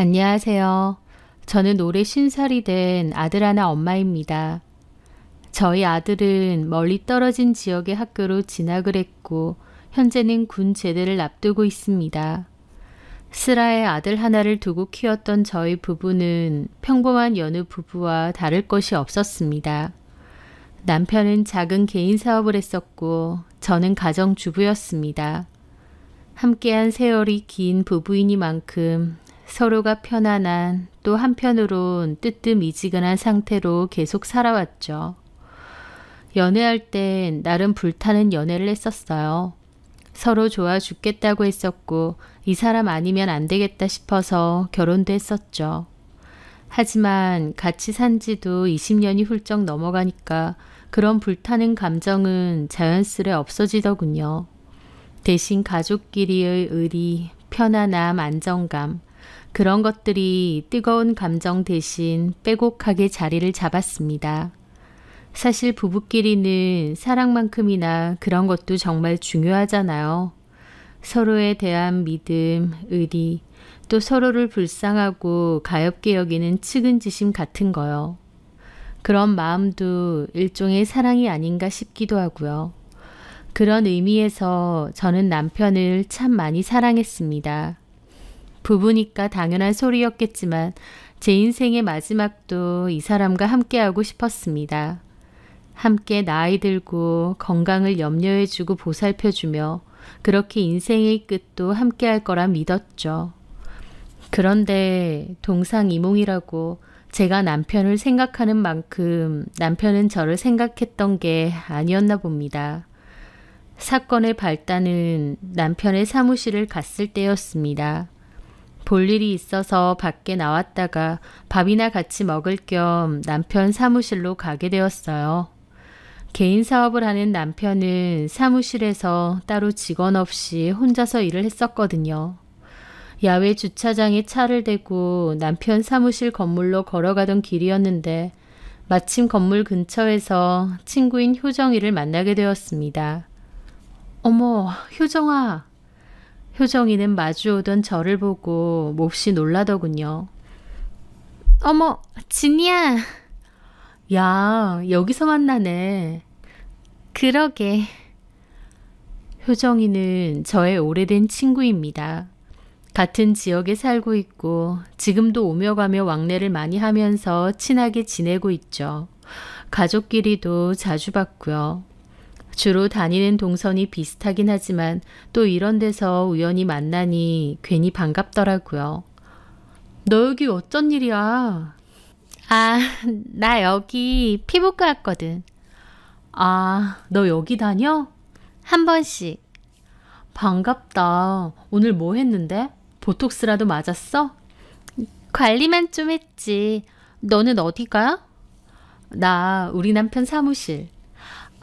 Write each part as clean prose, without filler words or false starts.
안녕하세요. 저는 올해 50살이 된 아들 하나 엄마입니다. 저희 아들은 멀리 떨어진 지역의 학교로 진학을 했고 현재는 군 제대를 앞두고 있습니다. 슬하에 아들 하나를 두고 키웠던 저희 부부는 평범한 여느 부부와 다를 것이 없었습니다. 남편은 작은 개인 사업을 했었고 저는 가정주부였습니다. 함께한 세월이 긴 부부이니만큼 서로가 편안한 또 한편으론 뜨뜻미지근한 상태로 계속 살아왔죠. 연애할 땐 나름 불타는 연애를 했었어요. 서로 좋아 죽겠다고 했었고 이 사람 아니면 안 되겠다 싶어서 결혼도 했었죠. 하지만 같이 산 지도 20년이 훌쩍 넘어가니까 그런 불타는 감정은 자연스레 없어지더군요. 대신 가족끼리의 의리, 편안함, 안정감, 그런 것들이 뜨거운 감정 대신 빼곡하게 자리를 잡았습니다. 사실 부부끼리는 사랑만큼이나 그런 것도 정말 중요하잖아요. 서로에 대한 믿음, 의리, 또 서로를 불쌍하고 가엾게 여기는 측은지심 같은 거요. 그런 마음도 일종의 사랑이 아닌가 싶기도 하고요. 그런 의미에서 저는 남편을 참 많이 사랑했습니다. 부부니까 당연한 소리였겠지만 제 인생의 마지막도 이 사람과 함께하고 싶었습니다. 함께 나이 들고 건강을 염려해주고 보살펴주며 그렇게 인생의 끝도 함께할 거라 믿었죠. 그런데 동상이몽이라고 제가 남편을 생각하는 만큼 남편은 저를 생각했던 게 아니었나 봅니다. 사건의 발단은 남편의 사무실을 갔을 때였습니다. 볼 일이 있어서 밖에 나왔다가 밥이나 같이 먹을 겸 남편 사무실로 가게 되었어요. 개인 사업을 하는 남편은 사무실에서 따로 직원 없이 혼자서 일을 했었거든요. 야외 주차장에 차를 대고 남편 사무실 건물로 걸어가던 길이었는데 마침 건물 근처에서 친구인 효정이를 만나게 되었습니다. 어머, 효정아. 효정이는 마주오던 저를 보고 몹시 놀라더군요. 어머, 진이야. 야, 여기서 만나네. 그러게. 효정이는 저의 오래된 친구입니다. 같은 지역에 살고 있고 지금도 오며 가며 왕래를 많이 하면서 친하게 지내고 있죠. 가족끼리도 자주 봤고요. 주로 다니는 동선이 비슷하긴 하지만 또 이런 데서 우연히 만나니 괜히 반갑더라고요. 너 여기 어쩐 일이야? 아, 나 여기 피부과 왔거든. 아, 너 여기 다녀? 한 번씩. 반갑다. 오늘 뭐 했는데? 보톡스라도 맞았어? 관리만 좀 했지. 너는 어디가? 나 우리 남편 사무실.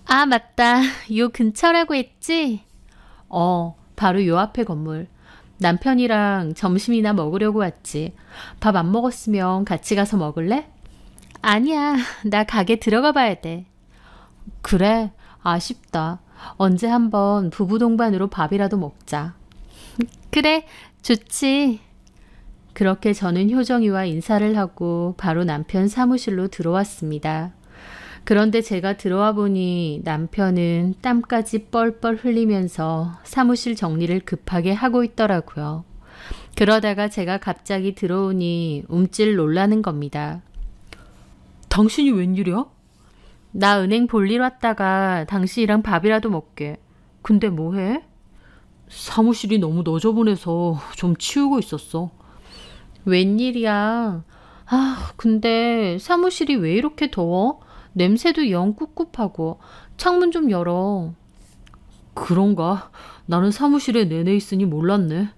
아, 맞다. 요 근처라고 했지? 바로 요 앞에 건물. 남편이랑 점심이나 먹으려고 왔지. 밥 안 먹었으면 같이 가서 먹을래? 아니야. 나 가게 들어가 봐야 돼. 그래? 아쉽다. 언제 한번 부부 동반으로 밥이라도 먹자. 그래, 좋지. 그렇게 저는 효정이와 인사를 하고 바로 남편 사무실로 들어왔습니다. 그런데 제가 들어와 보니 남편은 땀까지 뻘뻘 흘리면서 사무실 정리를 급하게 하고 있더라고요. 그러다가 제가 갑자기 들어오니 움찔 놀라는 겁니다. 당신이 웬일이야? 나 은행 볼일 왔다가 당신이랑 밥이라도 먹게. 근데 뭐해? 사무실이 너무 너저분해서 좀 치우고 있었어. 웬일이야. 아, 근데 사무실이 왜 이렇게 더워? 냄새도 영 꿉꿉하고. 창문 좀 열어. 그런가? 나는 사무실에 내내 있으니 몰랐네.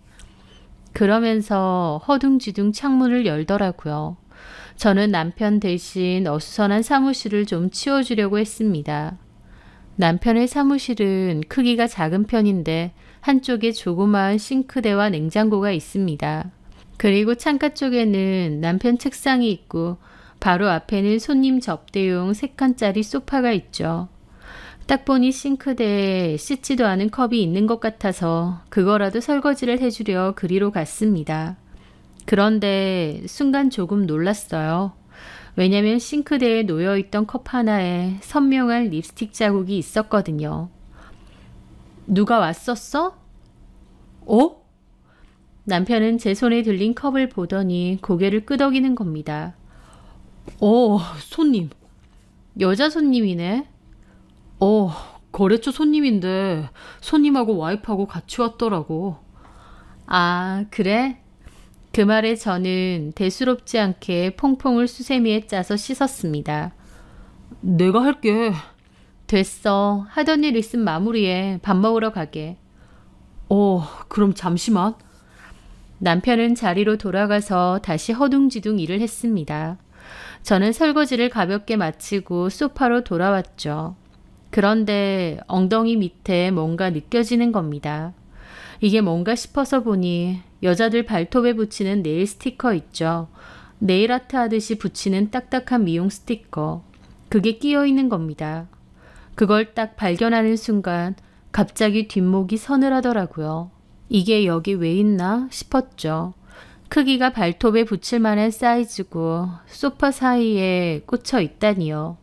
그러면서 허둥지둥 창문을 열더라고요. 저는 남편 대신 어수선한 사무실을 좀 치워주려고 했습니다. 남편의 사무실은 크기가 작은 편인데 한쪽에 조그마한 싱크대와 냉장고가 있습니다. 그리고 창가 쪽에는 남편 책상이 있고 바로 앞에는 손님 접대용 3칸짜리 소파가 있죠. 딱 보니 싱크대에 씻지도 않은 컵이 있는 것 같아서 그거라도 설거지를 해주려 그리로 갔습니다. 그런데 순간 조금 놀랐어요. 왜냐면 싱크대에 놓여있던 컵 하나에 선명한 립스틱 자국이 있었거든요. 누가 왔었어? 어? 남편은 제 손에 들린 컵을 보더니 고개를 끄덕이는 겁니다. 손님. 여자 손님이네. 거래처 손님인데 손님하고 와이프하고 같이 왔더라고. 아, 그래? 그 말에 저는 대수롭지 않게 퐁퐁을 수세미에 짜서 씻었습니다. 내가 할게. 됐어. 하던 일 있으면 마무리해. 밥 먹으러 가게. 그럼 잠시만. 남편은 자리로 돌아가서 다시 허둥지둥 일을 했습니다. 저는 설거지를 가볍게 마치고 소파로 돌아왔죠. 그런데 엉덩이 밑에 뭔가 느껴지는 겁니다. 이게 뭔가 싶어서 보니 여자들 발톱에 붙이는 네일 스티커 있죠. 네일 아트 하듯이 붙이는 딱딱한 미용 스티커. 그게 끼어 있는 겁니다. 그걸 딱 발견하는 순간 갑자기 뒷목이 서늘하더라고요. 이게 여기 왜 있나 싶었죠. 크기가 발톱에 붙일 만한 사이즈고 소파 사이에 꽂혀 있다니요.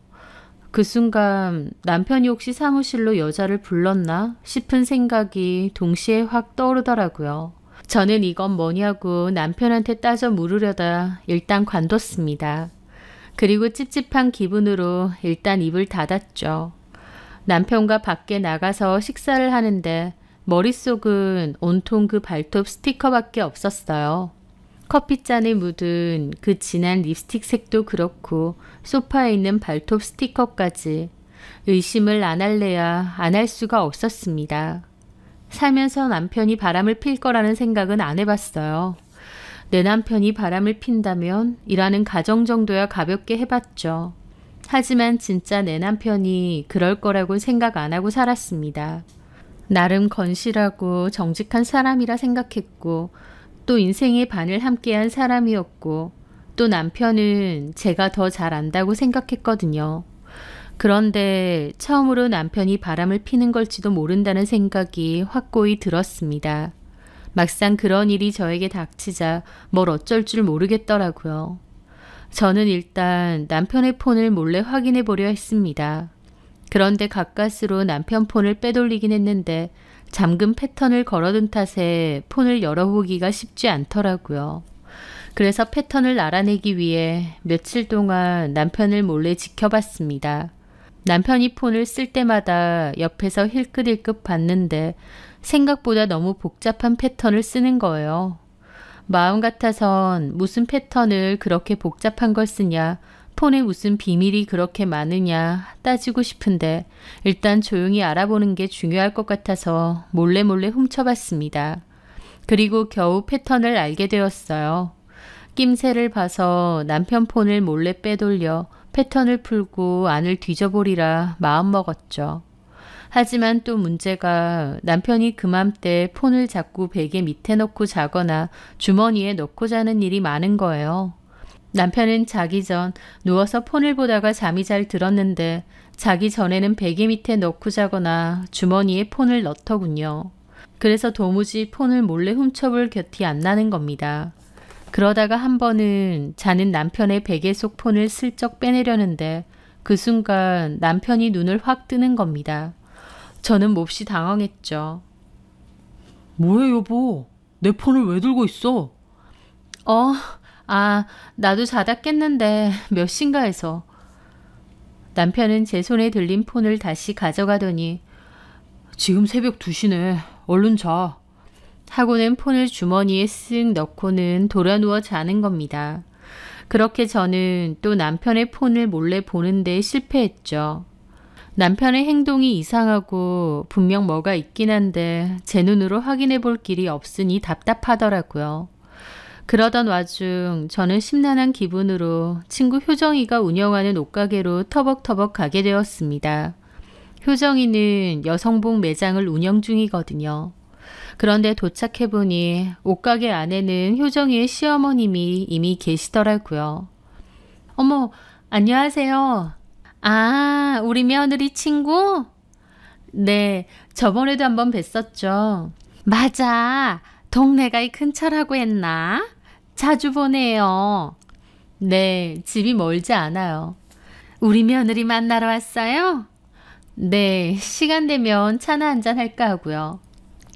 그 순간 남편이 혹시 사무실로 여자를 불렀나 싶은 생각이 동시에 확 떠오르더라고요. 저는 이건 뭐냐고 남편한테 따져 물으려다 일단 관뒀습니다. 그리고 찝찝한 기분으로 일단 입을 닫았죠. 남편과 밖에 나가서 식사를 하는데 머릿속은 온통 그 발톱 스티커밖에 없었어요. 커피잔에 묻은 그 진한 립스틱 색도 그렇고 소파에 있는 발톱 스티커까지 의심을 안 할래야 안 할 수가 없었습니다. 살면서 남편이 바람을 필 거라는 생각은 안 해봤어요. 내 남편이 바람을 핀다면 이라는 가정 정도야 가볍게 해봤죠. 하지만 진짜 내 남편이 그럴 거라고 생각 안 하고 살았습니다. 나름 건실하고 정직한 사람이라 생각했고 또 인생의 반을 함께한 사람이었고 또 남편은 제가 더 잘 안다고 생각했거든요. 그런데 처음으로 남편이 바람을 피는 걸지도 모른다는 생각이 확고히 들었습니다. 막상 그런 일이 저에게 닥치자 뭘 어쩔 줄 모르겠더라고요. 저는 일단 남편의 폰을 몰래 확인해 보려 했습니다. 그런데 가까스로 남편 폰을 빼돌리긴 했는데 잠금 패턴을 걸어둔 탓에 폰을 열어보기가 쉽지 않더라고요. 그래서 패턴을 알아내기 위해 며칠 동안 남편을 몰래 지켜봤습니다. 남편이 폰을 쓸 때마다 옆에서 힐끗힐끗 봤는데 생각보다 너무 복잡한 패턴을 쓰는 거예요. 마음 같아선 무슨 패턴을 그렇게 복잡한 걸 쓰냐, 폰에 무슨 비밀이 그렇게 많으냐 따지고 싶은데 일단 조용히 알아보는 게 중요할 것 같아서 몰래 훔쳐봤습니다. 그리고 겨우 패턴을 알게 되었어요. 낌새를 봐서 남편 폰을 몰래 빼돌려 패턴을 풀고 안을 뒤져보리라 마음먹었죠. 하지만 또 문제가 남편이 그맘때 폰을 자꾸 베개 밑에 넣고 자거나 주머니에 넣고 자는 일이 많은 거예요. 남편은 자기 전 누워서 폰을 보다가 잠이 잘 들었는데 자기 전에는 베개 밑에 넣고 자거나 주머니에 폰을 넣더군요. 그래서 도무지 폰을 몰래 훔쳐볼 곁이 안 나는 겁니다. 그러다가 한 번은 자는 남편의 베개 속 폰을 슬쩍 빼내려는데 그 순간 남편이 눈을 확 뜨는 겁니다. 저는 몹시 당황했죠. 뭐해 여보? 내 폰을 왜 들고 있어? 나도 자다 깼는데 몇 시인가 해서. 남편은 제 손에 들린 폰을 다시 가져가더니 지금 새벽 2시네. 얼른 자. 하고는 폰을 주머니에 쓱 넣고는 돌아 누워 자는 겁니다. 그렇게 저는 또 남편의 폰을 몰래 보는데 실패했죠. 남편의 행동이 이상하고 분명 뭐가 있긴 한데 제 눈으로 확인해 볼 길이 없으니 답답하더라고요. 그러던 와중 저는 심란한 기분으로 친구 효정이가 운영하는 옷가게로 터벅터벅 가게 되었습니다. 효정이는 여성복 매장을 운영 중이거든요. 그런데 도착해보니 옷가게 안에는 효정이의 시어머님이 이미 계시더라고요. 어머, 안녕하세요. 아, 우리 며느리 친구? 네, 저번에도 한번 뵀었죠. 맞아. 동네가 이 근처라고 했나? 자주 보내요. 네, 집이 멀지 않아요. 우리 며느리 만나러 왔어요? 네, 시간 되면 차나 한잔 할까 하고요.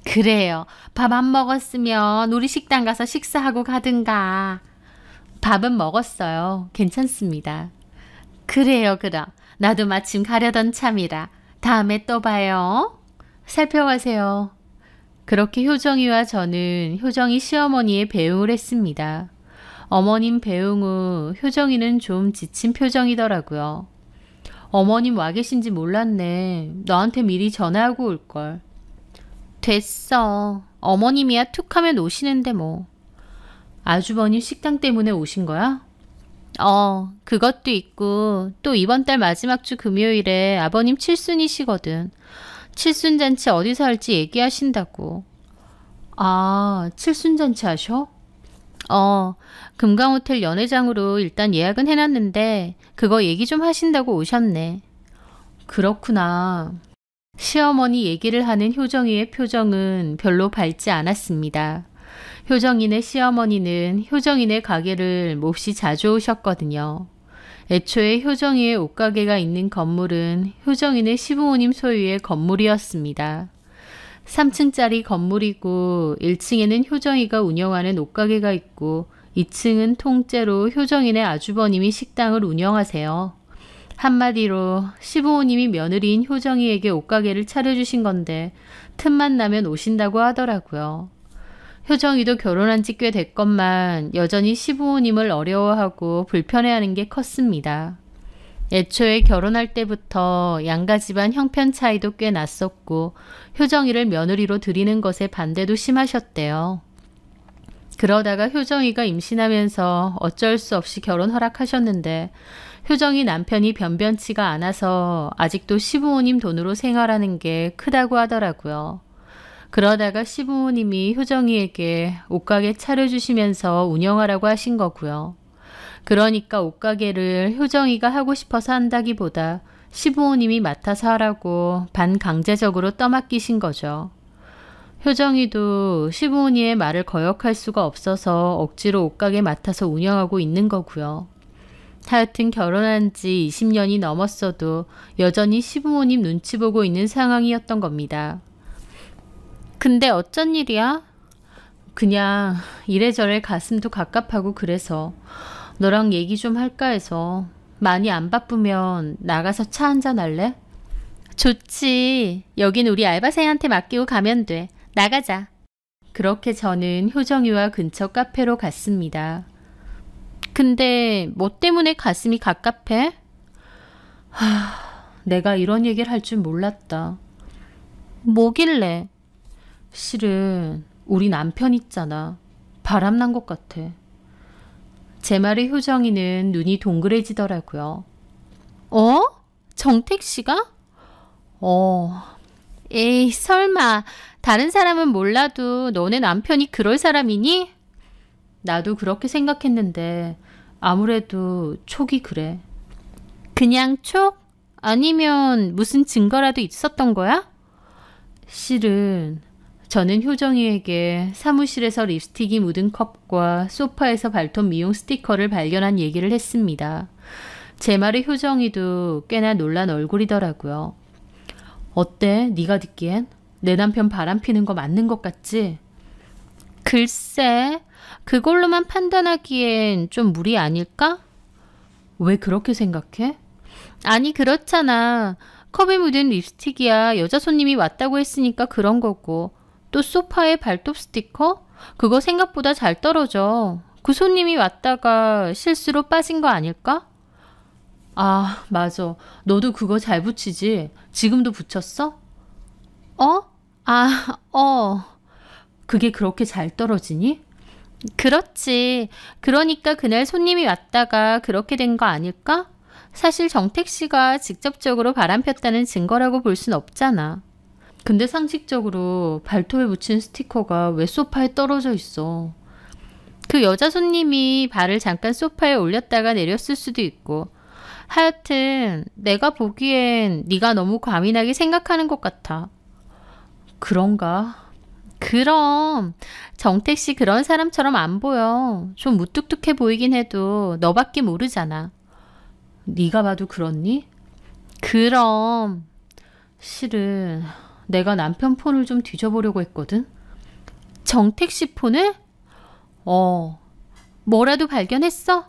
그래요. 밥 안 먹었으면 우리 식당 가서 식사하고 가든가. 밥은 먹었어요. 괜찮습니다. 그래요, 그럼. 나도 마침 가려던 참이라. 다음에 또 봐요. 살펴가세요. 그렇게 효정이와 저는 효정이 시어머니의 배웅을 했습니다. 어머님 배웅 후 효정이는 좀 지친 표정이더라고요. 어머님 와 계신지 몰랐네. 너한테 미리 전화하고 올걸. 됐어. 어머님이야 툭 하면 오시는데 뭐. 아주버님 식당 때문에 오신 거야? 그것도 있고 또 이번 달 마지막 주 금요일에 아버님 칠순이시거든. 칠순잔치 어디서 할지 얘기하신다고. 아, 칠순잔치 하셔? 금강호텔 연회장으로 일단 예약은 해놨는데 그거 얘기 좀 하신다고 오셨네. 그렇구나. 시어머니 얘기를 하는 효정이의 표정은 별로 밝지 않았습니다. 효정이네 시어머니는 효정이네 가게를 몹시 자주 오셨거든요. 애초에 효정이의 옷가게가 있는 건물은 효정이네 시부모님 소유의 건물이었습니다. 3층짜리 건물이고 1층에는 효정이가 운영하는 옷가게가 있고 2층은 통째로 효정이네 아주버님이 식당을 운영하세요. 한마디로 시부모님이 며느리인 효정이에게 옷가게를 차려주신 건데 틈만 나면 오신다고 하더라고요. 효정이도 결혼한 지 꽤 됐건만 여전히 시부모님을 어려워하고 불편해하는 게 컸습니다. 애초에 결혼할 때부터 양가 집안 형편 차이도 꽤 났었고 효정이를 며느리로 들이는 것에 반대도 심하셨대요. 그러다가 효정이가 임신하면서 어쩔 수 없이 결혼 허락하셨는데 효정이 남편이 변변치가 않아서 아직도 시부모님 돈으로 생활하는 게 크다고 하더라고요. 그러다가 시부모님이 효정이에게 옷가게 차려주시면서 운영하라고 하신 거고요. 그러니까 옷가게를 효정이가 하고 싶어서 한다기보다 시부모님이 맡아서 하라고 반강제적으로 떠맡기신 거죠. 효정이도 시부모님의 말을 거역할 수가 없어서 억지로 옷가게 맡아서 운영하고 있는 거고요. 하여튼 결혼한 지 20년이 넘었어도 여전히 시부모님 눈치 보고 있는 상황이었던 겁니다. 근데 어쩐 일이야? 그냥 이래저래 가슴도 갑갑하고 그래서 너랑 얘기 좀 할까 해서. 많이 안 바쁘면 나가서 차 한잔 할래? 좋지. 여긴 우리 알바생한테 맡기고 가면 돼. 나가자. 그렇게 저는 효정이와 근처 카페로 갔습니다. 근데 뭐 때문에 가슴이 갑갑해? 내가 이런 얘기를 할 줄 몰랐다. 뭐길래? 실은 우리 남편 있잖아. 바람난 것 같아. 제 말에 효정이는 눈이 동그래지더라고요. 정택 씨가? 에이, 설마 다른 사람은 몰라도 너네 남편이 그럴 사람이니? 나도 그렇게 생각했는데 아무래도 촉이 그래. 그냥 촉? 아니면 무슨 증거라도 있었던 거야? 실은 저는 효정이에게 사무실에서 립스틱이 묻은 컵과 소파에서 발톱 미용 스티커를 발견한 얘기를 했습니다. 제 말에 효정이도 꽤나 놀란 얼굴이더라고요. 어때? 네가 듣기엔? 내 남편 바람피는 거 맞는 것 같지? 글쎄, 그걸로만 판단하기엔 좀 무리 아닐까? 왜 그렇게 생각해? 아니, 그렇잖아. 컵에 묻은 립스틱이야 여자 손님이 왔다고 했으니까 그런 거고. 또 소파에 발톱 스티커? 그거 생각보다 잘 떨어져. 그 손님이 왔다가 실수로 빠진 거 아닐까? 아, 맞아. 너도 그거 잘 붙이지? 지금도 붙였어? 그게 그렇게 잘 떨어지니? 그렇지. 그러니까 그날 손님이 왔다가 그렇게 된 거 아닐까? 사실 정택 씨가 직접적으로 바람폈다는 증거라고 볼 순 없잖아. 근데 상식적으로 발톱에 붙인 스티커가 왜 소파에 떨어져 있어? 그 여자 손님이 발을 잠깐 소파에 올렸다가 내렸을 수도 있고. 하여튼 내가 보기엔 네가 너무 과민하게 생각하는 것 같아. 그런가? 그럼 정택 씨 그런 사람처럼 안 보여. 좀 무뚝뚝해 보이긴 해도 너밖에 모르잖아. 네가 봐도 그렇니? 그럼 실은 내가 남편 폰을 좀 뒤져보려고 했거든. 정택 씨 폰을? 뭐라도 발견했어?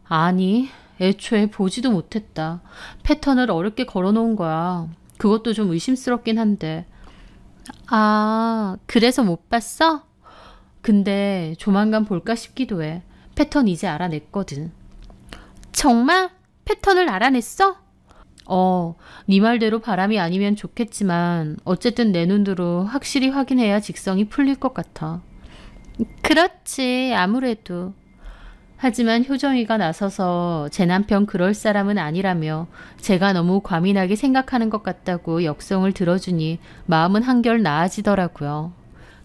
아니, 애초에 보지도 못했다. 패턴을 어렵게 걸어놓은 거야. 그것도 좀 의심스럽긴 한데. 아, 그래서 못 봤어? 근데 조만간 볼까 싶기도 해. 패턴 이제 알아냈거든. 정말? 패턴을 알아냈어? 네 말대로 바람이 아니면 좋겠지만 어쨌든 내 눈으로 확실히 확인해야 직성이 풀릴 것 같아. 그렇지, 아무래도. 하지만 효정이가 나서서 제 남편 그럴 사람은 아니라며 제가 너무 과민하게 생각하는 것 같다고 역성을 들어주니 마음은 한결 나아지더라고요.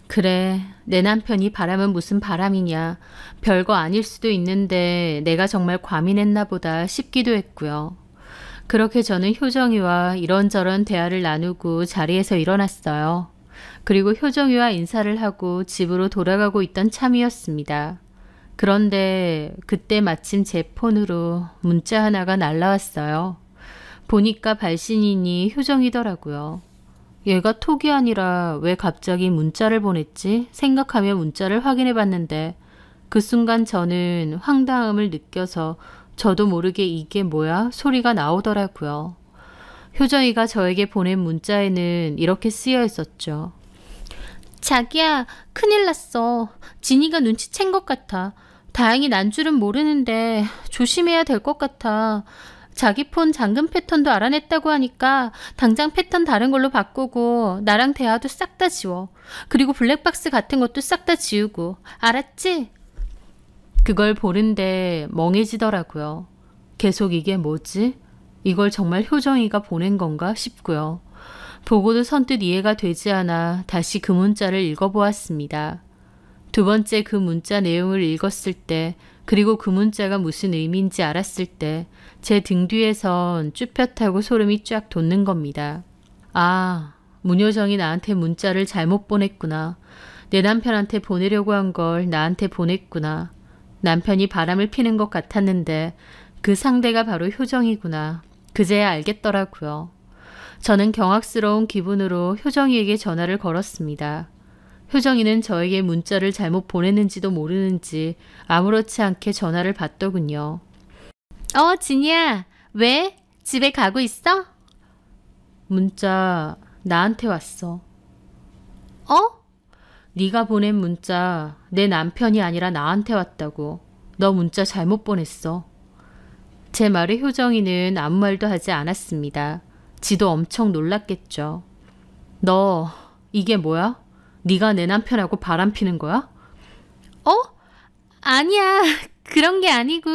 그래, 내 남편이 바람은 무슨 바람이냐. 별거 아닐 수도 있는데 내가 정말 과민했나 보다 싶기도 했고요. 그렇게 저는 효정이와 이런저런 대화를 나누고 자리에서 일어났어요. 그리고 효정이와 인사를 하고 집으로 돌아가고 있던 참이었습니다. 그런데 그때 마침 제 폰으로 문자 하나가 날라왔어요. 보니까 발신인이 효정이더라고요. 얘가 톡이 아니라 왜 갑자기 문자를 보냈지? 생각하며 문자를 확인해 봤는데 그 순간 저는 황당함을 느껴서 저도 모르게 이게 뭐야? 소리가 나오더라고요. 효정이가 저에게 보낸 문자에는 이렇게 쓰여 있었죠. 자기야, 큰일 났어. 진이가 눈치챈 것 같아. 다행히 난 줄은 모르는데 조심해야 될 것 같아. 자기 폰 잠금 패턴도 알아냈다고 하니까 당장 패턴 다른 걸로 바꾸고 나랑 대화도 싹 다 지워. 그리고 블랙박스 같은 것도 싹 다 지우고. 알았지? 그걸 보는데 멍해지더라고요. 계속 이게 뭐지? 이걸 정말 효정이가 보낸 건가 싶고요. 보고도 선뜻 이해가 되지 않아 다시 그 문자를 읽어보았습니다. 두 번째 그 문자 내용을 읽었을 때 그리고 그 문자가 무슨 의미인지 알았을 때 제 등 뒤에선 쭈뼛하고 소름이 쫙 돋는 겁니다. 아, 문효정이 나한테 문자를 잘못 보냈구나. 내 남편한테 보내려고 한 걸 나한테 보냈구나. 남편이 바람을 피는 것 같았는데 그 상대가 바로 효정이구나. 그제야 알겠더라고요. 저는 경악스러운 기분으로 효정이에게 전화를 걸었습니다. 효정이는 저에게 문자를 잘못 보냈는지도 모르는지 아무렇지 않게 전화를 받더군요. 진이야. 왜? 집에 가고 있어? 문자 나한테 왔어. 네가 보낸 문자 내 남편이 아니라 나한테 왔다고. 너 문자 잘못 보냈어. 제 말에 효정이는 아무 말도 하지 않았습니다. 지도 엄청 놀랐겠죠. 너 이게 뭐야? 네가 내 남편하고 바람 피는 거야? 아니야. 그런 게 아니고.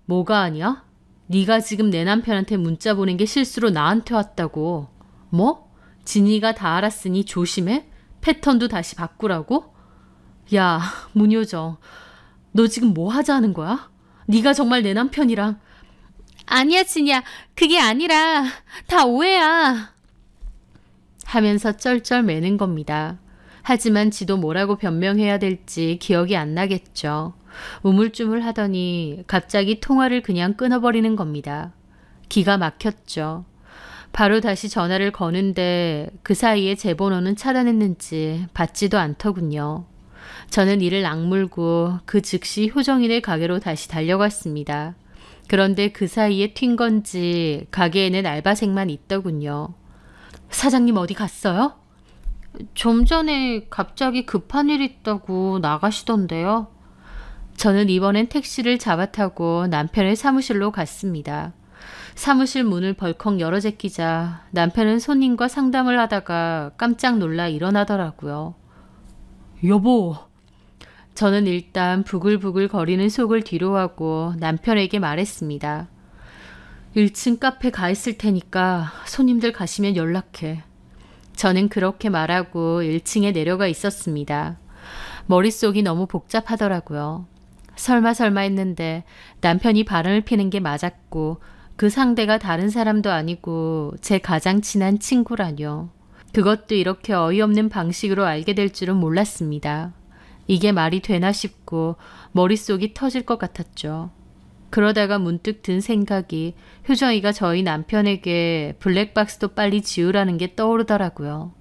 뭐가 아니야? 네가 지금 내 남편한테 문자 보낸 게 실수로 나한테 왔다고. 뭐? 진이가 다 알았으니 조심해? 패턴도 다시 바꾸라고? 야, 문효정. 너 지금 뭐 하자는 거야? 네가 정말 내 남편이랑. 아니야, 진이야. 그게 아니라 다 오해야. 하면서 쩔쩔 매는 겁니다. 하지만 지도 뭐라고 변명해야 될지 기억이 안 나겠죠. 우물쭈물 하더니 갑자기 통화를 그냥 끊어버리는 겁니다. 기가 막혔죠. 바로 다시 전화를 거는데 그 사이에 제 번호는 차단했는지 받지도 않더군요. 저는 이를 악물고 그 즉시 효정이네 가게로 다시 달려갔습니다. 그런데 그 사이에 튄 건지 가게에는 알바생만 있더군요. 사장님 어디 갔어요? 좀 전에 갑자기 급한 일 있다고 나가시던데요. 저는 이번엔 택시를 잡아타고 남편의 사무실로 갔습니다. 사무실 문을 벌컥 열어 제끼자 남편은 손님과 상담을 하다가 깜짝 놀라 일어나더라고요. 여보. 저는 일단 부글부글 거리는 속을 뒤로하고 남편에게 말했습니다. 1층 카페 가 있을 테니까 손님들 가시면 연락해. 저는 그렇게 말하고 1층에 내려가 있었습니다. 머릿속이 너무 복잡하더라고요. 설마 했는데 남편이 바람을 피는 게 맞았고 그 상대가 다른 사람도 아니고 제 가장 친한 친구라뇨. 그것도 이렇게 어이없는 방식으로 알게 될 줄은 몰랐습니다. 이게 말이 되나 싶고 머릿속이 터질 것 같았죠. 그러다가 문득 든 생각이 효정이가 저희 남편에게 블랙박스도 빨리 지우라는 게 떠오르더라고요.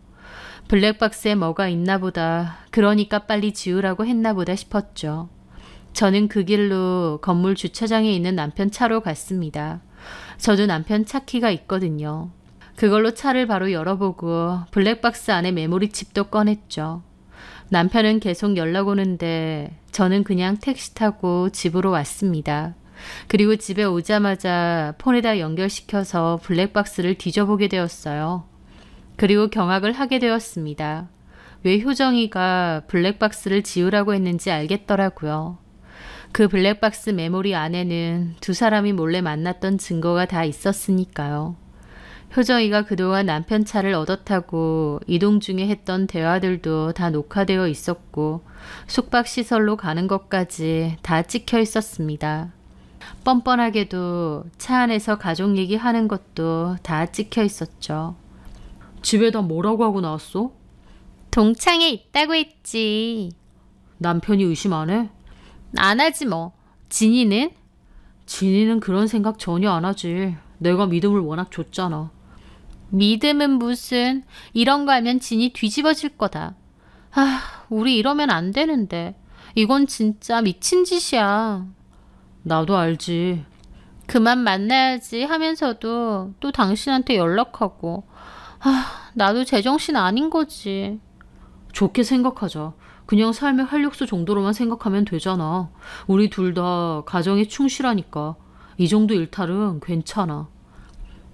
블랙박스에 뭐가 있나 보다, 그러니까 빨리 지우라고 했나 보다 싶었죠. 저는 그 길로 건물 주차장에 있는 남편 차로 갔습니다. 저도 남편 차키가 있거든요. 그걸로 차를 바로 열어보고 블랙박스 안에 메모리 칩도 꺼냈죠. 남편은 계속 연락 오는데 저는 그냥 택시 타고 집으로 왔습니다. 그리고 집에 오자마자 폰에다 연결시켜서 블랙박스를 뒤져보게 되었어요. 그리고 경악을 하게 되었습니다. 왜 효정이가 블랙박스를 지우라고 했는지 알겠더라고요. 그 블랙박스 메모리 안에는 두 사람이 몰래 만났던 증거가 다 있었으니까요. 효정이가 그동안 남편 차를 얻어 타고 이동 중에 했던 대화들도 다 녹화되어 있었고 숙박시설로 가는 것까지 다 찍혀 있었습니다. 뻔뻔하게도 차 안에서 가족 얘기하는 것도 다 찍혀 있었죠. 집에다 뭐라고 하고 나왔어? 동창회 있다고 했지. 남편이 의심 안 해? 안 하지 뭐. 진이는? 진이는 그런 생각 전혀 안 하지. 내가 믿음을 워낙 줬잖아. 믿음은 무슨. 이런 거 하면 진이 뒤집어질 거다. 아, 우리 이러면 안 되는데. 이건 진짜 미친 짓이야. 나도 알지. 그만 만나야지 하면서도 또 당신한테 연락하고. 아, 나도 제정신 아닌 거지. 좋게 생각하자. 그냥 삶의 활력소 정도로만 생각하면 되잖아. 우리 둘 다 가정에 충실하니까. 이 정도 일탈은 괜찮아.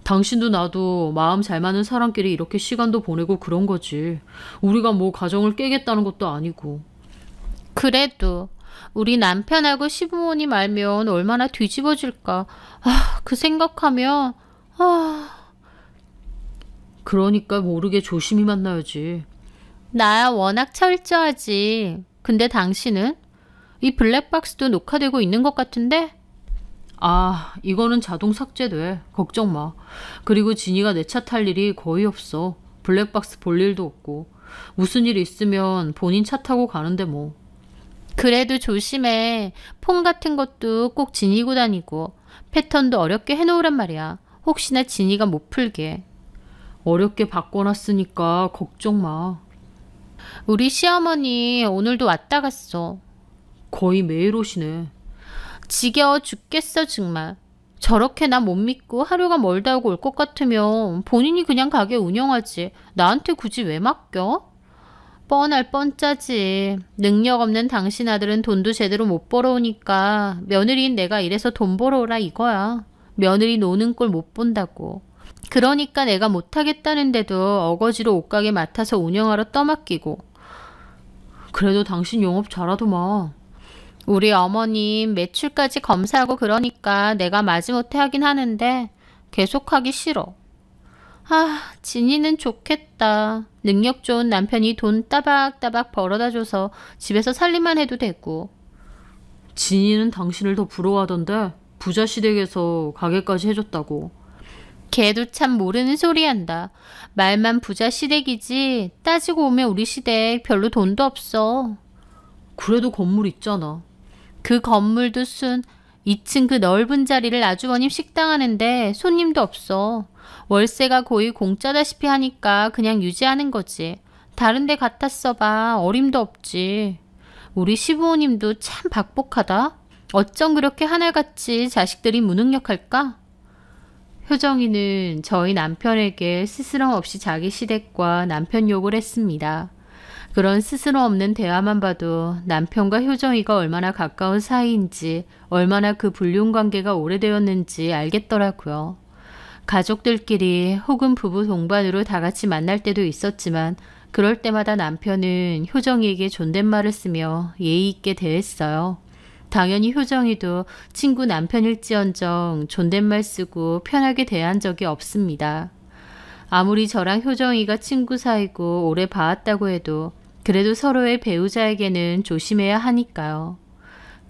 당신도 나도 마음 잘 맞는 사람끼리 이렇게 시간도 보내고 그런 거지. 우리가 뭐 가정을 깨겠다는 것도 아니고. 그래도 우리 남편하고 시부모님 알면 얼마나 뒤집어질까. 아, 그 생각하면 그러니까 모르게 조심히 만나야지. 나야 워낙 철저하지. 근데 당신은? 이 블랙박스도 녹화되고 있는 것 같은데? 아, 이거는 자동 삭제돼. 걱정 마. 그리고 진이가 내 차 탈 일이 거의 없어. 블랙박스 볼 일도 없고. 무슨 일 있으면 본인 차 타고 가는데 뭐. 그래도 조심해. 폰 같은 것도 꼭 지니고 다니고 패턴도 어렵게 해놓으란 말이야. 혹시나 진이가 못 풀게. 어렵게 바꿔놨으니까 걱정 마. 우리 시어머니 오늘도 왔다 갔어. 거의 매일 오시네. 지겨워 죽겠어 정말. 저렇게 나 못 믿고 하루가 멀다 하고 올 것 같으면 본인이 그냥 가게 운영하지. 나한테 굳이 왜 맡겨? 뻔할 뻔짜지. 능력 없는 당신 아들은 돈도 제대로 못 벌어오니까 며느리인 내가 이래서 돈 벌어오라 이거야. 며느리 노는 꼴 못 본다고. 그러니까 내가 못하겠다는데도 어거지로 옷가게 맡아서 운영하러 떠맡기고. 그래도 당신 영업 잘하더만. 우리 어머님 매출까지 검사하고 그러니까 내가 마지못해 하긴 하는데 계속하기 싫어. 아, 진이는 좋겠다. 능력 좋은 남편이 돈 따박따박 벌어다줘서 집에서 살림만 해도 되고. 진이는 당신을 더 부러워하던데 부자 시댁에서 가게까지 해줬다고. 걔도 참 모르는 소리 한다. 말만 부자 시댁이지 따지고 오면 우리 시댁 별로 돈도 없어. 그래도 건물 있잖아. 그 건물도 순 2층 그 넓은 자리를 아주버님 식당 하는데 손님도 없어. 월세가 거의 공짜다시피 하니까 그냥 유지하는 거지. 다른 데 갖다 써봐. 어림도 없지. 우리 시부모님도 참 박복하다. 어쩜 그렇게 하나같이 자식들이 무능력할까? 효정이는 저희 남편에게 스스럼 없이 자기 시댁과 남편 욕을 했습니다. 그런 스스럼 없는 대화만 봐도 남편과 효정이가 얼마나 가까운 사이인지, 얼마나 그 불륜 관계가 오래되었는지 알겠더라고요. 가족들끼리 혹은 부부 동반으로 다 같이 만날 때도 있었지만 그럴 때마다 남편은 효정이에게 존댓말을 쓰며 예의 있게 대했어요. 당연히 효정이도 친구 남편일지언정 존댓말 쓰고 편하게 대한 적이 없습니다. 아무리 저랑 효정이가 친구 사이고 오래 봐왔다고 해도 그래도 서로의 배우자에게는 조심해야 하니까요.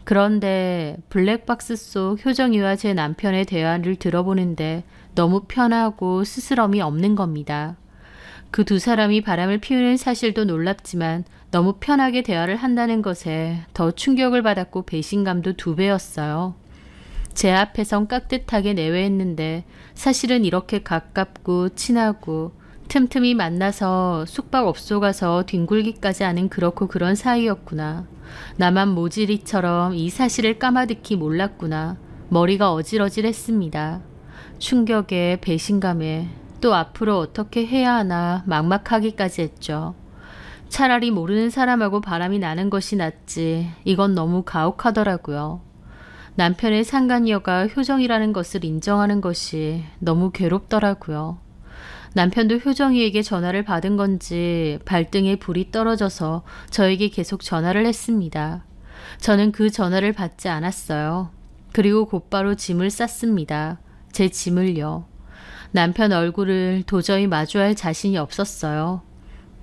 그런데 블랙박스 속 효정이와 제 남편의 대화를 들어보는데 너무 편하고 스스럼이 없는 겁니다. 그 두 사람이 바람을 피우는 사실도 놀랍지만 너무 편하게 대화를 한다는 것에 더 충격을 받았고 배신감도 2배였어요. 제 앞에선 깍듯하게 내외했는데 사실은 이렇게 가깝고 친하고 틈틈이 만나서 숙박업소 가서 뒹굴기까지 하는 그렇고 그런 사이였구나. 나만 모질이처럼 이 사실을 까마득히 몰랐구나. 머리가 어질어질했습니다. 충격에 배신감에 또 앞으로 어떻게 해야 하나 막막하기까지 했죠. 차라리 모르는 사람하고 바람이 나는 것이 낫지. 이건 너무 가혹하더라고요. 남편의 상간녀가 효정이라는 것을 인정하는 것이 너무 괴롭더라고요. 남편도 효정이에게 전화를 받은 건지 발등에 불이 떨어져서 저에게 계속 전화를 했습니다. 저는 그 전화를 받지 않았어요. 그리고 곧바로 짐을 쌌습니다. 제 짐을요. 남편 얼굴을 도저히 마주할 자신이 없었어요.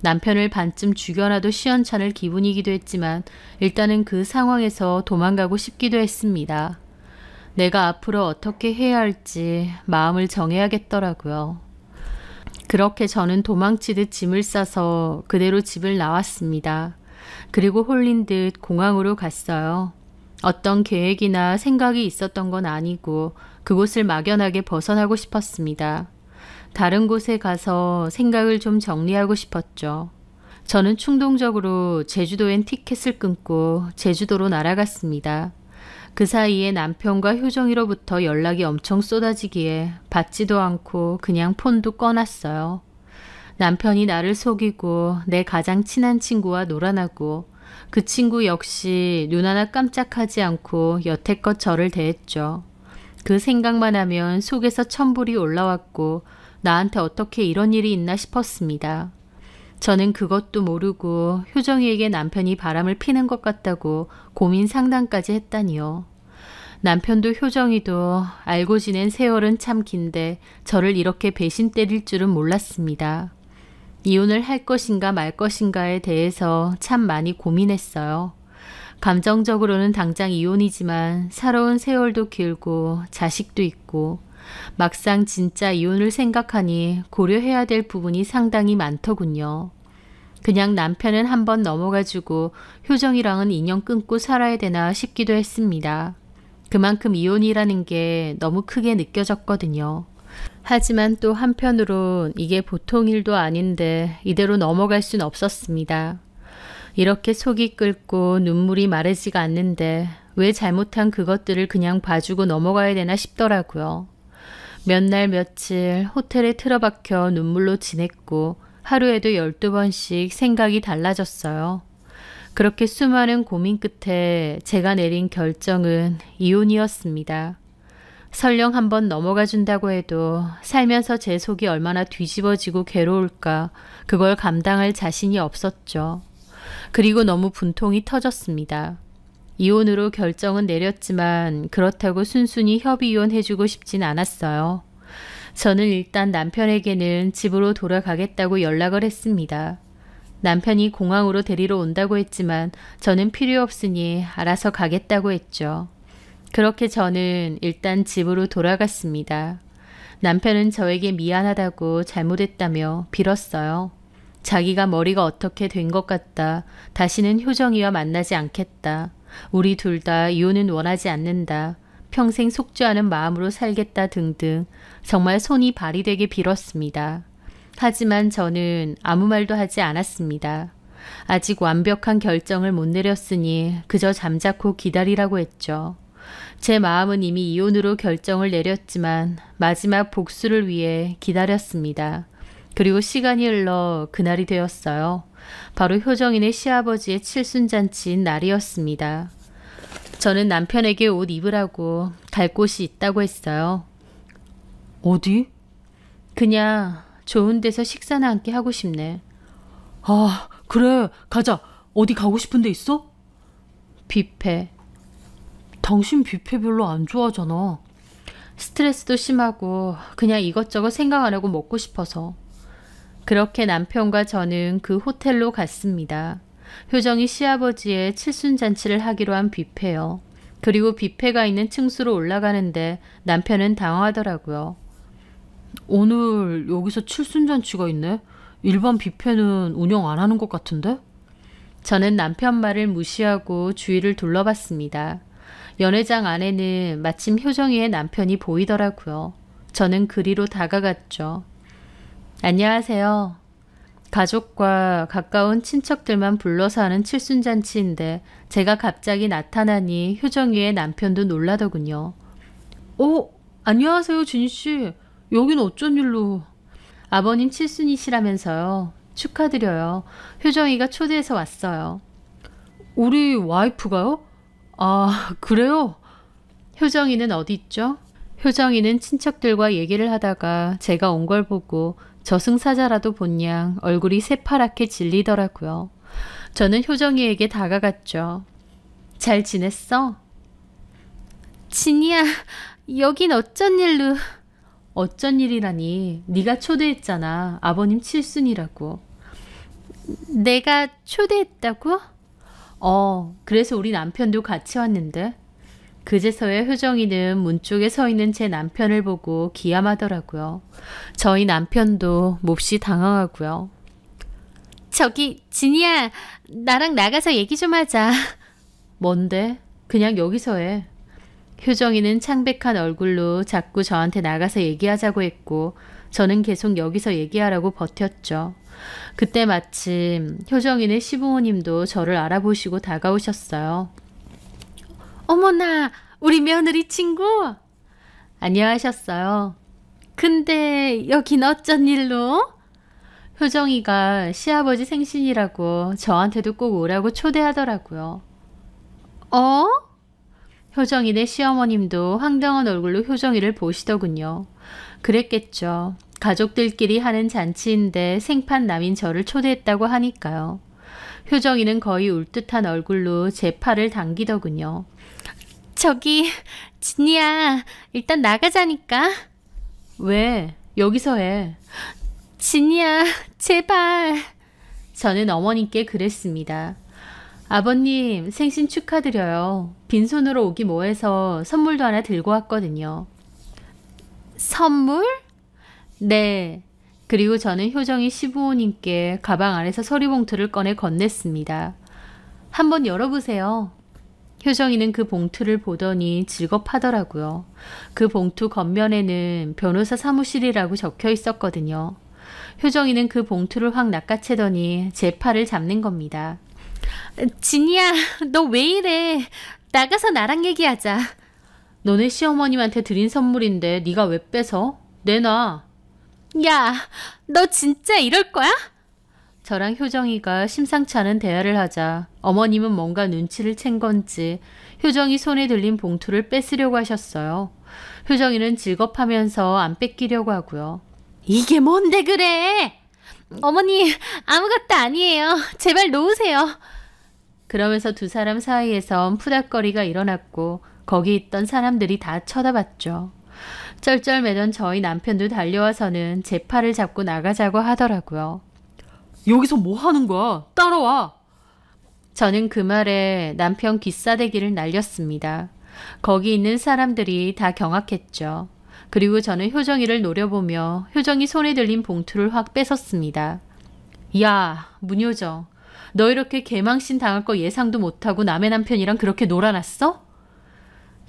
남편을 반쯤 죽여놔도 시원찮을 기분이기도 했지만 일단은 그 상황에서 도망가고 싶기도 했습니다. 내가 앞으로 어떻게 해야 할지 마음을 정해야겠더라고요. 그렇게 저는 도망치듯 짐을 싸서 그대로 집을 나왔습니다. 그리고 홀린 듯 공항으로 갔어요. 어떤 계획이나 생각이 있었던 건 아니고 그곳을 막연하게 벗어나고 싶었습니다. 다른 곳에 가서 생각을 좀 정리하고 싶었죠. 저는 충동적으로 제주도엔 티켓을 끊고 제주도로 날아갔습니다. 그 사이에 남편과 효정이로부터 연락이 엄청 쏟아지기에 받지도 않고 그냥 폰도 꺼놨어요. 남편이 나를 속이고 내 가장 친한 친구와 놀아나고 그 친구 역시 눈 하나 깜짝하지 않고 여태껏 저를 대했죠. 그 생각만 하면 속에서 천불이 올라왔고 나한테 어떻게 이런 일이 있나 싶었습니다. 저는 그것도 모르고 효정이에게 남편이 바람을 피는 것 같다고 고민 상담까지 했다니요. 남편도 효정이도 알고 지낸 세월은 참 긴데 저를 이렇게 배신 때릴 줄은 몰랐습니다. 이혼을 할 것인가 말 것인가에 대해서 참 많이 고민했어요. 감정적으로는 당장 이혼이지만 살아온 세월도 길고 자식도 있고 막상 진짜 이혼을 생각하니 고려해야 될 부분이 상당히 많더군요. 그냥 남편은 한번 넘어가지고 효정이랑은 인연 끊고 살아야 되나 싶기도 했습니다. 그만큼 이혼이라는 게 너무 크게 느껴졌거든요. 하지만 또 한편으론 이게 보통 일도 아닌데 이대로 넘어갈 순 없었습니다. 이렇게 속이 끓고 눈물이 마르지가 않는데 왜 잘못한 그것들을 그냥 봐주고 넘어가야 되나 싶더라고요. 몇 날 며칠 호텔에 틀어박혀 눈물로 지냈고 하루에도 12번씩 생각이 달라졌어요. 그렇게 수많은 고민 끝에 제가 내린 결정은 이혼이었습니다. 설령 한번 넘어가 준다고 해도 살면서 제 속이 얼마나 뒤집어지고 괴로울까 그걸 감당할 자신이 없었죠. 그리고 너무 분통이 터졌습니다. 이혼으로 결정은 내렸지만 그렇다고 순순히 협의이혼해주고 싶진 않았어요. 저는 일단 남편에게는 집으로 돌아가겠다고 연락을 했습니다. 남편이 공항으로 데리러 온다고 했지만 저는 필요 없으니 알아서 가겠다고 했죠. 그렇게 저는 일단 집으로 돌아갔습니다. 남편은 저에게 미안하다고 잘못했다며 빌었어요. 자기가 머리가 어떻게 된 것 같다. 다시는 효정이와 만나지 않겠다. 우리 둘 다 이혼은 원하지 않는다. 평생 속죄하는 마음으로 살겠다 등등 정말 손이 발이 되게 빌었습니다. 하지만 저는 아무 말도 하지 않았습니다. 아직 완벽한 결정을 못 내렸으니 그저 잠자코 기다리라고 했죠. 제 마음은 이미 이혼으로 결정을 내렸지만 마지막 복수를 위해 기다렸습니다. 그리고 시간이 흘러 그날이 되었어요. 바로 효정이네 시아버지의 칠순잔치인 날이었습니다. 저는 남편에게 옷 입으라고 갈 곳이 있다고 했어요. 어디? 그냥 좋은 데서 식사나 함께 하고 싶네. 아, 그래. 가자. 어디 가고 싶은 데 있어? 뷔페. 당신 뷔페 별로 안 좋아하잖아. 스트레스도 심하고 그냥 이것저것 생각 안 하고 먹고 싶어서. 그렇게 남편과 저는 그 호텔로 갔습니다. 효정이 시아버지의 칠순잔치를 하기로 한 뷔페요. 그리고 뷔페가 있는 층수로 올라가는데 남편은 당황하더라고요. 오늘 여기서 칠순잔치가 있네. 일반 뷔페는 운영 안 하는 것 같은데? 저는 남편 말을 무시하고 주위를 둘러봤습니다. 연회장 안에는 마침 효정이의 남편이 보이더라고요. 저는 그리로 다가갔죠. 안녕하세요. 가족과 가까운 친척들만 불러서 하는 칠순잔치인데 제가 갑자기 나타나니 효정이의 남편도 놀라더군요. 안녕하세요, 진씨. 여긴 어쩐 일로? 아버님 칠순이시라면서요. 축하드려요. 효정이가 초대해서 왔어요. 우리 와이프가요? 아, 그래요? 효정이는 어디 있죠? 효정이는 친척들과 얘기를 하다가 제가 온 걸 보고 저승사자라도 본 양 얼굴이 새파랗게 질리더라고요. 저는 효정이에게 다가갔죠. 잘 지냈어? 진이야, 여긴 어쩐 일로... 어쩐 일이라니. 네가 초대했잖아. 아버님 칠순이라고. 내가 초대했다고? 그래서 우리 남편도 같이 왔는데. 그제서야 효정이는 문 쪽에 서 있는 제 남편을 보고 기함하더라고요. 저희 남편도 몹시 당황하고요. 저기 진이야, 나랑 나가서 얘기 좀 하자. 뭔데? 그냥 여기서 해. 효정이는 창백한 얼굴로 자꾸 저한테 나가서 얘기하자고 했고 저는 계속 여기서 얘기하라고 버텼죠. 그때 마침 효정이네 시부모님도 저를 알아보시고 다가오셨어요. 어머나, 우리 며느리 친구? 안녕하셨어요. 근데 여긴 어쩐 일로? 효정이가 시아버지 생신이라고 저한테도 꼭 오라고 초대하더라고요. 효정이네 시어머님도 황당한 얼굴로 효정이를 보시더군요. 그랬겠죠. 가족들끼리 하는 잔치인데 생판 남인 저를 초대했다고 하니까요. 효정이는 거의 울듯한 얼굴로 제 팔을 당기더군요. 저기 진이야, 일단 나가자니까. 왜? 여기서 해. 진이야, 제발. 저는 어머님께 그랬습니다. 아버님, 생신 축하드려요. 빈손으로 오기 뭐해서 선물도 하나 들고 왔거든요. 선물? 네. 그리고 저는 효정이 시부모님께 가방 안에서 서류봉투를 꺼내 건넸습니다. 한번 열어보세요. 효정이는 그 봉투를 보더니 질겁하더라고요. 그 봉투 겉면에는 변호사 사무실이라고 적혀 있었거든요. 효정이는 그 봉투를 확 낚아채더니 제 팔을 잡는 겁니다. 진이야, 너 왜 이래? 나가서 나랑 얘기하자. 너네 시어머님한테 드린 선물인데 네가 왜 뺏어? 내놔. 야, 너 진짜 이럴 거야? 저랑 효정이가 심상치 않은 대화를 하자 어머님은 뭔가 눈치를 챈 건지 효정이 손에 들린 봉투를 뺏으려고 하셨어요. 효정이는 질겁하면서 안 뺏기려고 하고요. 이게 뭔데 그래? 어머니, 아무것도 아니에요. 제발 놓으세요. 그러면서 두 사람 사이에선 푸닥거리가 일어났고 거기 있던 사람들이 다 쳐다봤죠. 쩔쩔매던 저희 남편도 달려와서는 제 팔을 잡고 나가자고 하더라고요. 여기서 뭐 하는 거야? 따라와. 저는 그 말에 남편 귀싸대기를 날렸습니다. 거기 있는 사람들이 다 경악했죠. 그리고 저는 효정이를 노려보며 효정이 손에 들린 봉투를 확 뺏었습니다. 야, 문효정. 너 이렇게 개망신 당할 거 예상도 못하고 남의 남편이랑 그렇게 놀아놨어?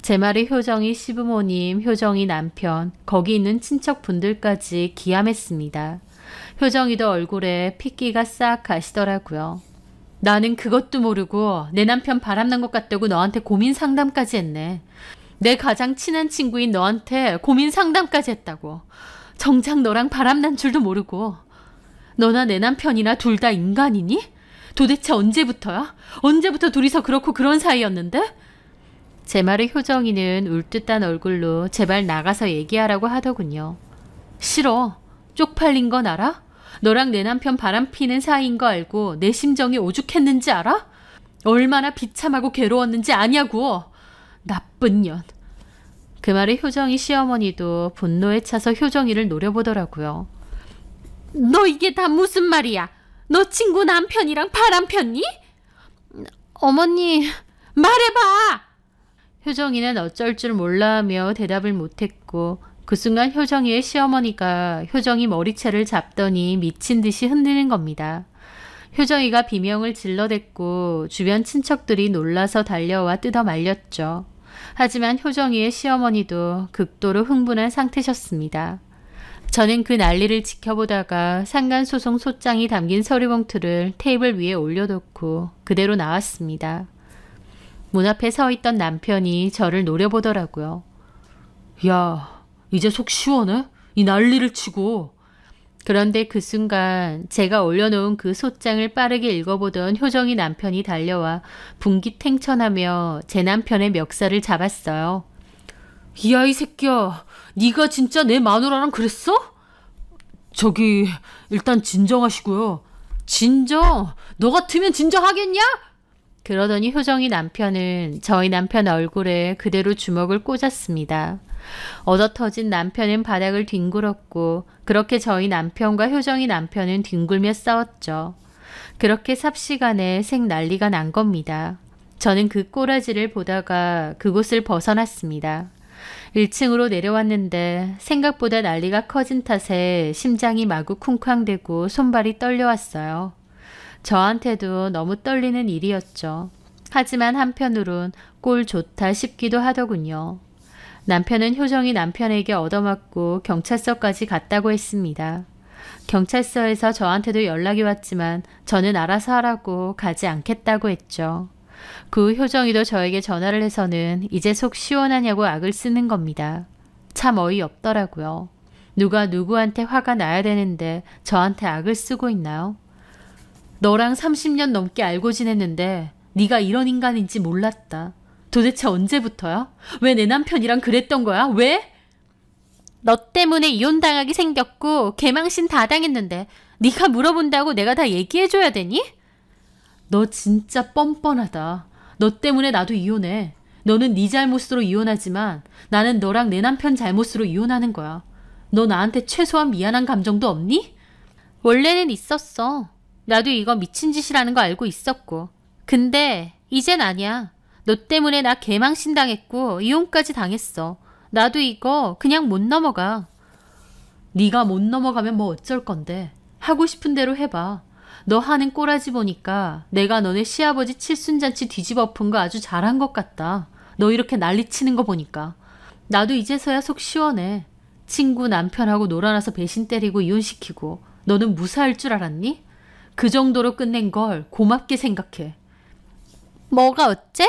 제 말에 효정이 시부모님, 효정이 남편, 거기 있는 친척분들까지 기함했습니다. 효정이도 얼굴에 핏기가 싹 가시더라고요. 나는 그것도 모르고 내 남편 바람난 것 같다고 너한테 고민 상담까지 했네. 내 가장 친한 친구인 너한테 고민 상담까지 했다고. 정작 너랑 바람난 줄도 모르고. 너나 내 남편이나 둘 다 인간이니? 도대체 언제부터야? 언제부터 둘이서 그렇고 그런 사이였는데? 제 말에 효정이는 울듯한 얼굴로 제발 나가서 얘기하라고 하더군요. 싫어. 쪽팔린 건 알아? 너랑 내 남편 바람피는 사이인 거 알고 내 심정이 오죽했는지 알아? 얼마나 비참하고 괴로웠는지 아냐고. 나쁜 년. 그 말에 효정이 시어머니도 분노에 차서 효정이를 노려보더라고요. 너 이게 다 무슨 말이야? 너 친구 남편이랑 바람 폈니? 어머니, 말해봐! 효정이는 어쩔 줄 몰라 하며 대답을 못했고 그 순간 효정이의 시어머니가 효정이 머리채를 잡더니 미친 듯이 흔드는 겁니다. 효정이가 비명을 질러댔고 주변 친척들이 놀라서 달려와 뜯어 말렸죠. 하지만 효정이의 시어머니도 극도로 흥분한 상태셨습니다. 저는 그 난리를 지켜보다가 상간소송 소장이 담긴 서류봉투를 테이블 위에 올려놓고 그대로 나왔습니다. 문 앞에 서 있던 남편이 저를 노려보더라고요. 야, 이제 속 시원해? 이 난리를 치고. 그런데 그 순간 제가 올려놓은 그 소장을 빠르게 읽어보던 효정이 남편이 달려와 분기탱천하며 제 남편의 멱살을 잡았어요. 야, 이 새끼야. 네가 진짜 내 마누라랑 그랬어? 저기 일단 진정하시고요. 진정? 너 같으면 진정하겠냐? 그러더니 효정이 남편은 저희 남편 얼굴에 그대로 주먹을 꽂았습니다. 얻어터진 남편은 바닥을 뒹굴었고 그렇게 저희 남편과 효정이 남편은 뒹굴며 싸웠죠. 그렇게 삽시간에 생 난리가 난 겁니다. 저는 그 꼬라지를 보다가 그곳을 벗어났습니다. 1층으로 내려왔는데 생각보다 난리가 커진 탓에 심장이 마구 쿵쾅대고 손발이 떨려왔어요. 저한테도 너무 떨리는 일이었죠. 하지만 한편으론 꼴 좋다 싶기도 하더군요. 남편은 효정이 남편에게 얻어맞고 경찰서까지 갔다고 했습니다. 경찰서에서 저한테도 연락이 왔지만 저는 알아서 하라고 가지 않겠다고 했죠. 그 후 효정이도 저에게 전화를 해서는 이제 속 시원하냐고 악을 쓰는 겁니다. 참 어이없더라고요. 누가 누구한테 화가 나야 되는데 저한테 악을 쓰고 있나요? 너랑 30년 넘게 알고 지냈는데 네가 이런 인간인지 몰랐다. 도대체 언제부터야? 왜 내 남편이랑 그랬던 거야? 왜? 너 때문에 이혼당하게 생겼고 개망신 다 당했는데 네가 물어본다고 내가 다 얘기해줘야 되니? 너 진짜 뻔뻔하다. 너 때문에 나도 이혼해. 너는 네 잘못으로 이혼하지만 나는 너랑 내 남편 잘못으로 이혼하는 거야. 너 나한테 최소한 미안한 감정도 없니? 원래는 있었어. 나도 이거 미친 짓이라는 거 알고 있었고. 근데 이젠 아니야. 너 때문에 나 개망신 당했고 이혼까지 당했어. 나도 이거 그냥 못 넘어가. 네가 못 넘어가면 뭐 어쩔 건데. 하고 싶은 대로 해봐. 너 하는 꼬라지 보니까 내가 너네 시아버지 칠순잔치 뒤집어 엎은 거 아주 잘한 것 같다. 너 이렇게 난리치는 거 보니까. 나도 이제서야 속 시원해. 친구 남편하고 놀아나서 배신 때리고 이혼시키고 너는 무사할 줄 알았니? 그 정도로 끝낸 걸 고맙게 생각해. 뭐가 어째?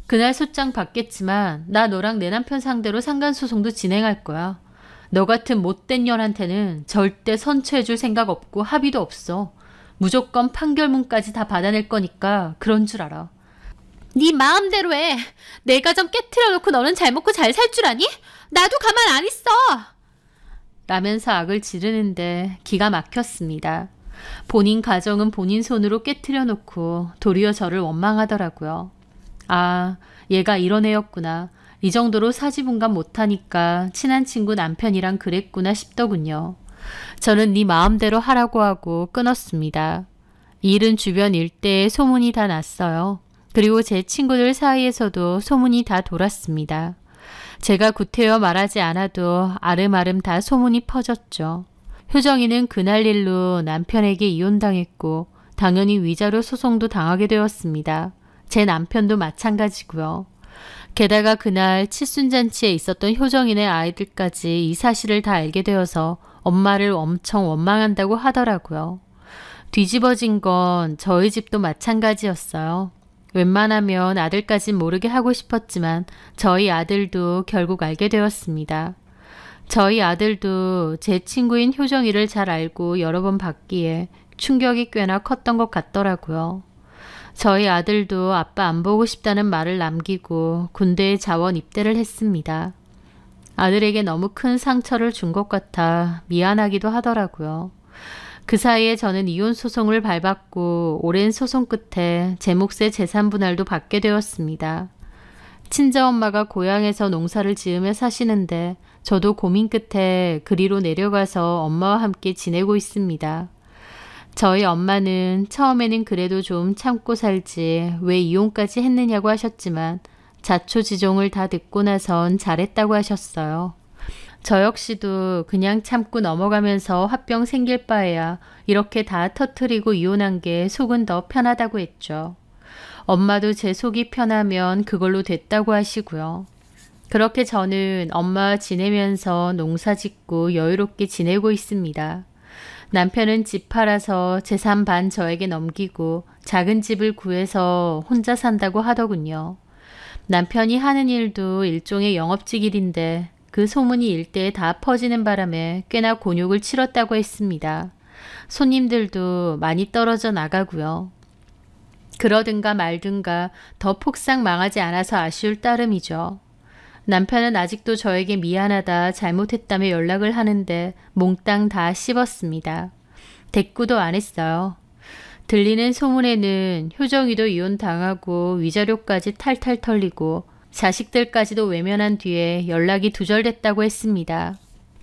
그날 소장 받겠지만 나 너랑 내 남편 상대로 상간소송도 진행할 거야. 너 같은 못된 년한테는 절대 선처해줄 생각 없고 합의도 없어. 무조건 판결문까지 다 받아낼 거니까 그런 줄 알아. 네 마음대로 해. 내 가정 깨트려 놓고 너는 잘 먹고 잘 살 줄 아니? 나도 가만 안 있어. 라면서 악을 지르는데 기가 막혔습니다. 본인 가정은 본인 손으로 깨트려 놓고 도리어 저를 원망하더라고요. 아, 얘가 이런 애였구나. 이 정도로 사지분간 못하니까 친한 친구 남편이랑 그랬구나 싶더군요. 저는 네 마음대로 하라고 하고 끊었습니다. 일은 주변 일대에 소문이 다 났어요. 그리고 제 친구들 사이에서도 소문이 다 돌았습니다. 제가 구태여 말하지 않아도 아름아름 다 소문이 퍼졌죠. 효정이는 그날 일로 남편에게 이혼당했고 당연히 위자료 소송도 당하게 되었습니다. 제 남편도 마찬가지고요. 게다가 그날 칠순잔치에 있었던 효정이네 아이들까지 이 사실을 다 알게 되어서 엄마를 엄청 원망한다고 하더라고요. 뒤집어진 건 저희 집도 마찬가지였어요. 웬만하면 아들까진 모르게 하고 싶었지만 저희 아들도 결국 알게 되었습니다. 저희 아들도 제 친구인 효정이를 잘 알고 여러 번 봤기에 충격이 꽤나 컸던 것 같더라고요. 저희 아들도 아빠 안 보고 싶다는 말을 남기고 군대에 자원 입대를 했습니다. 아들에게 너무 큰 상처를 준 것 같아 미안하기도 하더라고요. 그 사이에 저는 이혼 소송을 밟았고 오랜 소송 끝에 제 몫의 재산 분할도 받게 되었습니다. 친정엄마가 고향에서 농사를 지으며 사시는데 저도 고민 끝에 그리로 내려가서 엄마와 함께 지내고 있습니다. 저희 엄마는 처음에는 그래도 좀 참고 살지 왜 이혼까지 했느냐고 하셨지만 자초지종을 다 듣고 나선 잘했다고 하셨어요. 저 역시도 그냥 참고 넘어가면서 화병 생길 바에야 이렇게 다 터트리고 이혼한 게 속은 더 편하다고 했죠. 엄마도 제 속이 편하면 그걸로 됐다고 하시고요. 그렇게 저는 엄마와 지내면서 농사 짓고 여유롭게 지내고 있습니다. 남편은 집 팔아서 재산 반 저에게 넘기고 작은 집을 구해서 혼자 산다고 하더군요. 남편이 하는 일도 일종의 영업직 일인데 그 소문이 일대에 다 퍼지는 바람에 꽤나 곤욕을 치렀다고 했습니다. 손님들도 많이 떨어져 나가고요. 그러든가 말든가 더 폭삭 망하지 않아서 아쉬울 따름이죠. 남편은 아직도 저에게 미안하다 잘못했다며 연락을 하는데 몽땅 다 씹었습니다. 대꾸도 안 했어요. 들리는 소문에는 효정이도 이혼당하고 위자료까지 탈탈 털리고 자식들까지도 외면한 뒤에 연락이 두절됐다고 했습니다.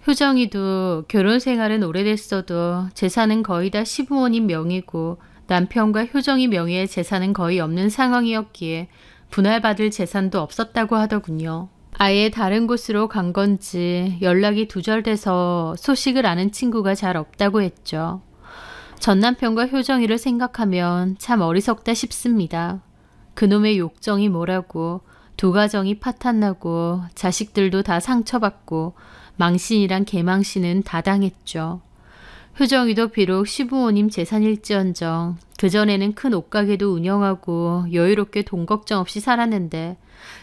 효정이도 결혼 생활은 오래됐어도 재산은 거의 다 시부모님 명의고 남편과 효정이 명의의 재산은 거의 없는 상황이었기에 분할받을 재산도 없었다고 하더군요. 아예 다른 곳으로 간 건지 연락이 두절돼서 소식을 아는 친구가 잘 없다고 했죠. 전 남편과 효정이를 생각하면 참 어리석다 싶습니다. 그놈의 욕정이 뭐라고 두 가정이 파탄나고 자식들도 다 상처받고 망신이란 개망신은 다 당했죠. 효정이도 비록 시부모님 재산일지언정 그전에는 큰 옷가게도 운영하고 여유롭게 돈 걱정 없이 살았는데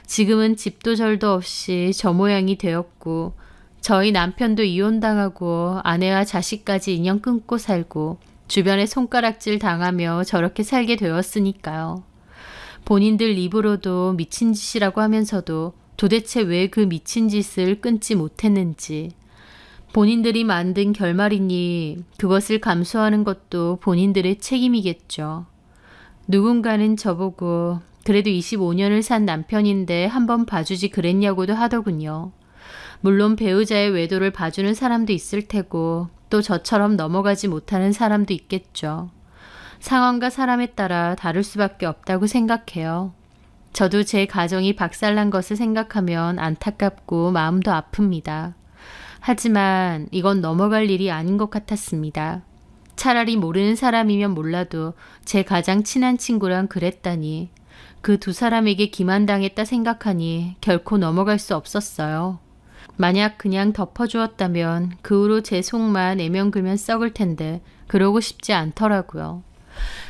지금은 집도 절도 없이 저 모양이 되었고 저희 남편도 이혼당하고 아내와 자식까지 인연 끊고 살고 주변에 손가락질 당하며 저렇게 살게 되었으니까요. 본인들 입으로도 미친 짓이라고 하면서도 도대체 왜 그 미친 짓을 끊지 못했는지 본인들이 만든 결말이니 그것을 감수하는 것도 본인들의 책임이겠죠. 누군가는 저보고 그래도 25년을 산 남편인데 한번 봐주지 그랬냐고도 하더군요. 물론 배우자의 외도를 봐주는 사람도 있을 테고 또 저처럼 넘어가지 못하는 사람도 있겠죠. 상황과 사람에 따라 다를 수밖에 없다고 생각해요. 저도 제 가정이 박살난 것을 생각하면 안타깝고 마음도 아픕니다. 하지만 이건 넘어갈 일이 아닌 것 같았습니다. 차라리 모르는 사람이면 몰라도 제 가장 친한 친구랑 그랬다니 그 두 사람에게 기만당했다 생각하니 결코 넘어갈 수 없었어요. 만약 그냥 덮어주었다면 그 후로 제 속만 애명글면 썩을 텐데 그러고 싶지 않더라고요.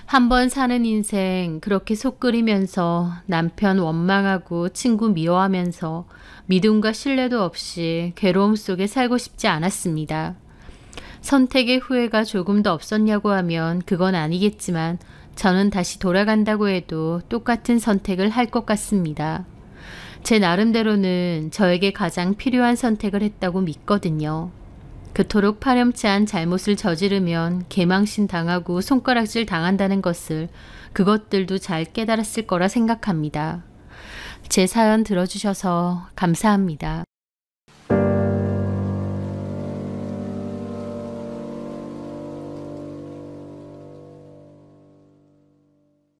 한번 사는 인생 그렇게 속 끓이면서 남편 원망하고 친구 미워하면서 믿음과 신뢰도 없이 괴로움 속에 살고 싶지 않았습니다. 선택의 후회가 조금 더 없었냐고 하면 그건 아니겠지만 저는 다시 돌아간다고 해도 똑같은 선택을 할 것 같습니다. 제 나름대로는 저에게 가장 필요한 선택을 했다고 믿거든요. 그토록 파렴치한 잘못을 저지르면 개망신 당하고 손가락질 당한다는 것을 그것들도 잘 깨달았을 거라 생각합니다. 제 사연 들어주셔서 감사합니다.